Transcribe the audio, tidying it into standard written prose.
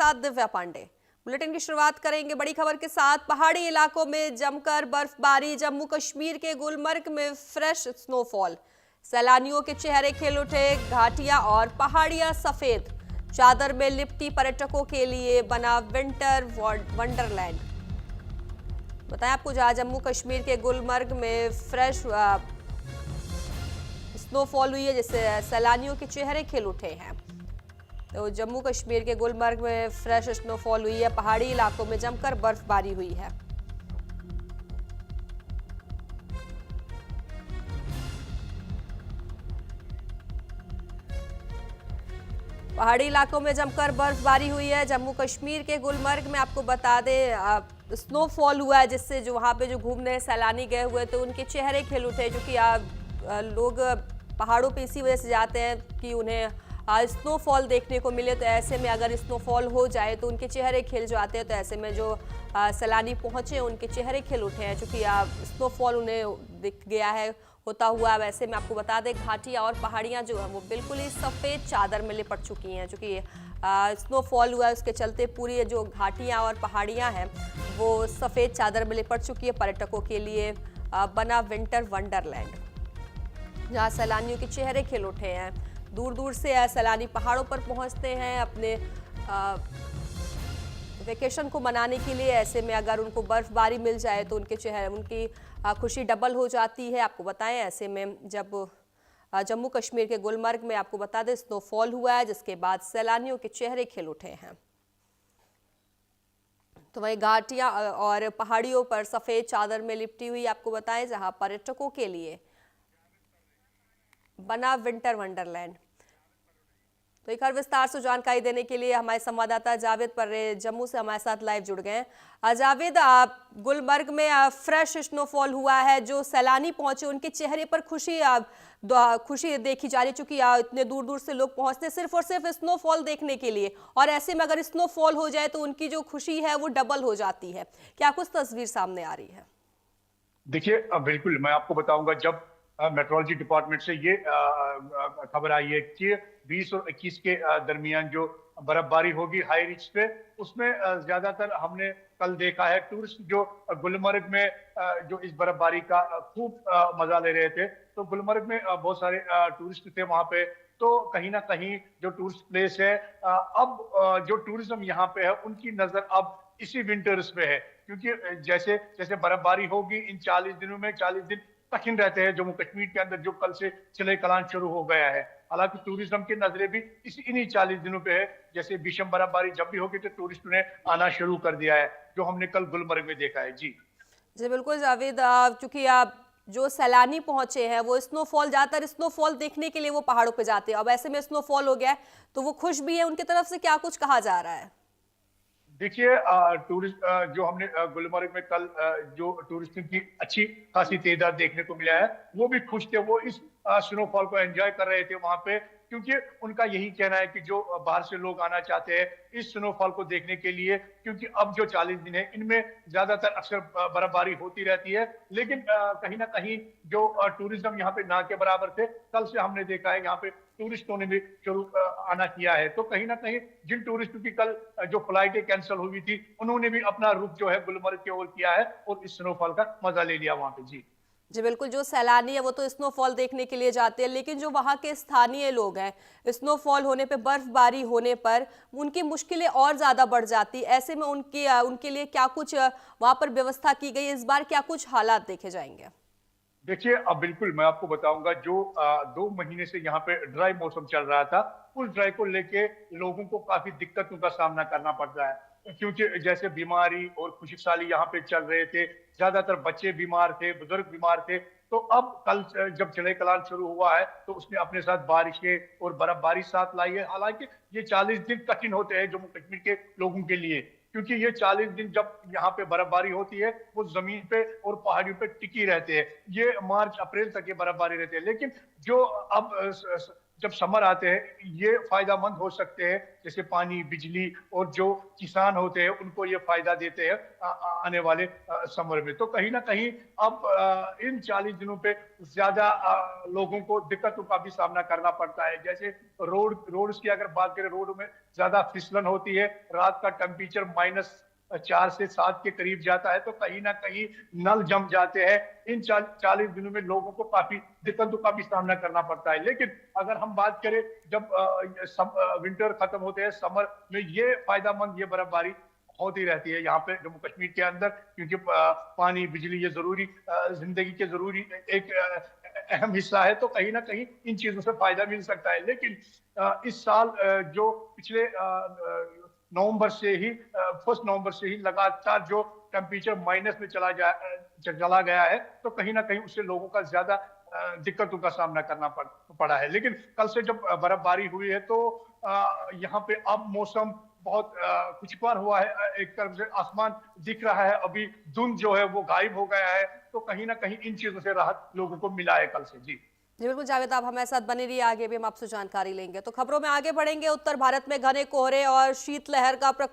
साथ दिव्या पांडे। बुलेटिन की शुरुआत करेंगे बड़ी खबर के साथ। पहाड़ी इलाकों में जमकर बर्फबारी, जम्मू कश्मीर के गुलमर्ग में फ्रेश स्नोफॉल, सैलानियों के चेहरे खिल उठे, घाटियां और पहाड़ियां सफेद चादर में लिपटी, पर्यटकों के लिए बना विंटर वंडरलैंड। बताएं आपको, जहां जम्मू कश्मीर के गुलमर्ग में फ्रेश स्नोफॉल हुई है, जिससे सैलानियों के चेहरे खिल उठे हैं। तो जम्मू कश्मीर के गुलमर्ग में फ्रेश स्नोफॉल हुई है, पहाड़ी इलाकों में जमकर बर्फबारी हुई है। पहाड़ी इलाकों में जमकर बर्फबारी हुई है। जम्मू कश्मीर के गुलमर्ग में आपको बता दें स्नोफॉल हुआ है, जिससे जो वहाँ पे जो घूमने सैलानी गए हुए थे उनके चेहरे खिल उठे, जो कि लोग पहाड़ों पे इसी वजह से जाते हैं कि उन्हें स्नोफॉल देखने को मिले। तो ऐसे में अगर स्नोफॉल हो जाए तो उनके चेहरे खिल जाते हैं। तो ऐसे में जो सैलानी पहुंचे उनके चेहरे खिल उठे हैं, चूँकि स्नोफॉल उन्हें दिख गया है होता हुआ। वैसे में आपको बता दें, घाटियाँ और पहाड़ियाँ जो है वो बिल्कुल ही सफ़ेद चादर में लिपट चुकी हैं, चूँकि स्नोफॉल हुआ है उसके चलते पूरी जो घाटियाँ और पहाड़ियाँ हैं वो सफ़ेद चादर में लिपट चुकी है। पर्यटकों के लिए बना विंटर वंडरलैंड, जहाँ सैलानियों के चेहरे खिल उठे हैं। दूर दूर से सैलानी पहाड़ों पर पहुंचते हैं अपने वेकेशन को मनाने के लिए। ऐसे में अगर उनको बर्फबारी मिल जाए तो उनके चेहरे, उनकी खुशी डबल हो जाती है। आपको बताएं, ऐसे में जब जम्मू कश्मीर के गुलमर्ग में आपको बता दें स्नोफॉल हुआ है, जिसके बाद सैलानियों के चेहरे खिल उठे हैं। तो वही घाटियां और पहाड़ियों पर सफेद चादर में लिपटी हुई आपको बताएं, जहां पर्यटकों के लिए बना विंटर वंडरलैंड। तो एक और विस्तार से जानकारी देने के लिए हमारे संवाददाता जावेद पर्रे जम्मू से हमारे साथ लाइव जुड़ गए हैं। जावेद, गुलमर्ग में फ्रेश स्नोफॉल हुआ है, जो सैलानी पहुंचे उनके चेहरे पर खुशी देखी जा रही, चूंकि इतने दूर दूर से लोग पहुंचते सिर्फ और सिर्फ स्नोफॉल देखने के लिए, और ऐसे में अगर स्नोफॉल हो जाए तो उनकी जो खुशी है वो डबल हो जाती है। क्या कुछ तस्वीर सामने आ रही है? देखिए, बिल्कुल मैं आपको बताऊंगा। जब मेट्रोलॉजी डिपार्टमेंट से ये खबर आई है कि 20 और 21 के दरमियान जो बर्फबारी होगी हाई रिच पे, उसमें ज्यादातर हमने कल देखा है टूरिस्ट जो गुलमर्ग में जो इस बर्फबारी का खूब मजा ले रहे थे। तो गुलमर्ग में बहुत सारे टूरिस्ट थे वहां पे। तो कहीं ना कहीं जो टूरिस्ट प्लेस है, अब जो टूरिज्म यहाँ पे है उनकी नजर अब इसी विंटर्स पे है, क्योंकि जैसे जैसे बर्फबारी होगी इन 40 दिनों में, 40 दिन कठिन रहते हैं जम्मू कश्मीर के अंदर, जो कल से चिले कलान शुरू हो गया है। हालांकि टूरिज्म की नजरें भी इन्हीं 40 दिनों पे है। जैसे भीषण बर्फबारी जब भी होगी तो टूरिस्ट ने आना शुरू कर दिया है, जो हमने कल गुलमर्ग में देखा है। जी जी बिल्कुल जावेद, चूंकि आप जो सैलानी पहुंचे हैं वो ज्यादातर स्नोफॉल देखने के लिए वो पहाड़ों पे जाते हैं। अब ऐसे में स्नोफॉल हो गया है तो वो खुश भी है, उनकी तरफ से क्या कुछ कहा जा रहा है? देखिए, टूरिस्ट जो हमने गुलमर्ग में कल जो टूरिस्टों की अच्छी खासी तादाद देखने को मिला है, वो भी खुश थे। वो इस स्नोफॉल को एंजॉय कर रहे थे वहां पे, क्योंकि उनका यही कहना है कि जो बाहर से लोग आना चाहते हैं इस स्नोफॉल को देखने के लिए, क्योंकि अब जो 40 दिन है इनमें ज्यादातर अक्सर बर्फबारी होती रहती है। लेकिन कहीं ना कहीं जो टूरिज्म यहाँ पे ना के बराबर थे, कल से हमने देखा है यहाँ पे टूरिस्टों ने भी शुरू आना किया है। तो कहीं ना कहीं जिन टूरिस्टों की कल जो फ्लाइटें कैंसिल हुई थी, उन्होंने भी अपना रुख जो है गुलमर्ग की ओर किया है और इस स्नोफॉल का मजा ले लिया वहां पे। जी जी बिल्कुल, जो सैलानी है वो तो स्नोफॉल देखने के लिए जाते हैं, लेकिन जो वहाँ के स्थानीय लोग हैं, स्नोफॉल होने पे, बर्फबारी होने पर उनकी मुश्किलें और ज़्यादा बढ़ जाती। ऐसे में उनके लिए क्या कुछ वहाँ पर व्यवस्था की गई, इस बार क्या कुछ हालात देखे जाएंगे? देखिए, अब बिल्कुल मैं आपको बताऊंगा। जो 2 महीने से यहाँ पे ड्राई मौसम चल रहा था, उस ड्राई को लेके लोगों को काफी दिक्कतों का सामना करना पड़ रहा है, क्योंकि जैसे बीमारी और खुशहाली यहाँ पे चल रहे थे, ज्यादातर बच्चे बीमार थे, बुजुर्ग बीमार थे। तो अब कल जब चले कलान शुरू हुआ है तो उसने अपने साथ बारिशें और बर्फबारी साथ लाई है। हालांकि ये 40 दिन कठिन होते हैं जम्मू कश्मीर के लोगों के लिए, क्योंकि ये 40 दिन जब यहाँ पे बर्फबारी होती है वो जमीन पे और पहाड़ियों पे टिकी रहते हैं। ये मार्च अप्रैल तक ये बर्फबारी रहती है। लेकिन जो अब जब समर आते हैं ये फायदामंद हो सकते हैं, जैसे पानी, बिजली, और जो किसान होते हैं उनको ये फायदा देते हैं आने वाले समर में। तो कहीं ना कहीं अब इन 40 दिनों पे ज्यादा लोगों को दिक्कतों का भी सामना करना पड़ता है। जैसे रोड्स की अगर बात करें, रोड में ज्यादा फिसलन होती है, रात का टेम्परेचर -4 से 7 के करीब जाता है, तो कहीं ना कहीं नल जम जाते हैं। इन 40 दिनों में लोगों को काफी दिक्कतों का भी सामना करना पड़ता है। लेकिन अगर हम बात करें जब विंटर खत्म होते हैं, समर में ये फायदामंद, ये बर्फबारी होती रहती है यहाँ पे जम्मू कश्मीर के अंदर, क्योंकि पानी, बिजली ये जरूरी जिंदगी के जरूरी एक अहम हिस्सा है। तो कहीं ना कहीं इन चीजों से फायदा मिल सकता है। लेकिन इस साल जो पिछले नवंबर से ही 1 नवंबर से ही लगातार जो टेम्परेचर माइनस में चला गया है, तो कहीं ना कहीं उससे लोगों का ज्यादा दिक्कतों का सामना करना पड़ा है। लेकिन कल से जब बर्फबारी हुई है, तो यहाँ पे अब मौसम बहुत खुशगवार हुआ है। एक तरफ से आसमान दिख रहा है, अभी धुंध जो है वो गायब हो गया है। तो कहीं ना कहीं इन चीजों से राहत लोगों को मिला है कल से। जी जी बिल्कुल जावेद, आप हमारे साथ बने रहिए, आगे भी हम आपसे जानकारी लेंगे। तो खबरों में आगे बढ़ेंगे। उत्तर भारत में घने कोहरे और शीतलहर का प्रकोप